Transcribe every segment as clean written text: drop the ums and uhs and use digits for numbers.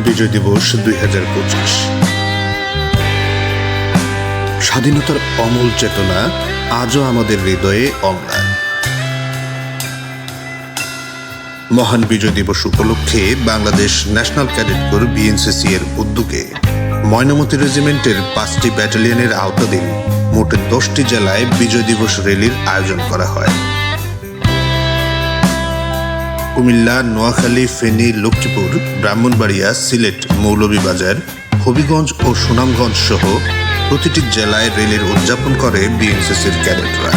বিজয় দিবস 2025। স্বাধীনতার অমল চেতনা আজও আমাদের হৃদয়ে অম্লান। মহান বিজয় দিবস উপলক্ষে Bangladesh national cadet corps BNCC এর উদ্যোগে ময়নামতি রেজিমেন্টের 5টি ব্যাটালিয়নের আওতাধীন মোট 10টি জেলায় বিজয় দিবস র্যালির আয়োজন করা হয়। কুমিল্লা, নোয়াখালী, ফেনী, লক্ষ্মীপুর, ব্রাহ্মণবাড়িয়া, সিলেট, মৌলভীবাজার, হবিগঞ্জ ও সুনামগঞ্জ সহ প্রতিটি জেলায় র্যালির উদযাপন করে BNCCর ক্যাডেটরা।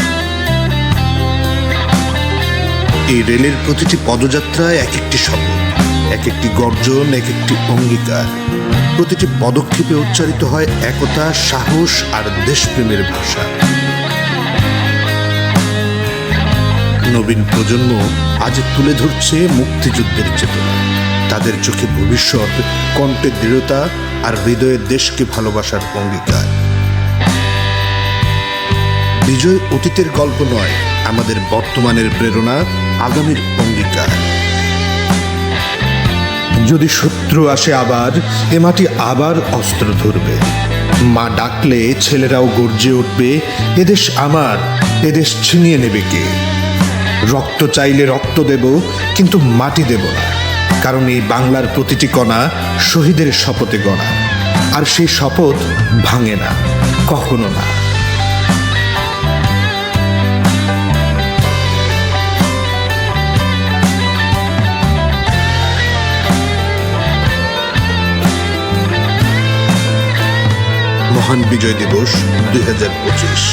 এই র্যালির প্রতিটি পদযাত্রায় এক একটি শপথ, এক একটি গর্জন, এক একটি অঙ্গীকার। প্রতিটি পদক্ষেপে উচ্চারিত হয় একতা, সাহস আর দেশপ্রেমের ভাষা। নবীন প্রজন্ম আজ তুলে ধরছে মুক্তিযুদ্ধের চেতনা। তাদের চোখে ভবিষ্যৎ, কণ্ঠে দৃঢ়তা আর হৃদয়ে দেশকে ভালোবাসার অঙ্গীকার। বিজয় অতীতের গল্প নয়, আমাদের বর্তমানের প্রেরণা, আগামীর অঙ্গীকার। যদি শত্রু আসে আবার, এ মাটি আবার অস্ত্র ধরবে। মা ডাকলে ছেলেরাও গর্জে উঠবে, এদেশ আমার, এদেশ ছিনিয়ে নেবে কে। রক্ত চাইলে রক্ত দেব, কিন্তু মাটি দেব না, কারণ এই বাংলার প্রতিটি কণা শহীদের শপথে গড়া, আর সেই শপথ ভাঙে না, কখনো না। মহান বিজয় দিবস 2025।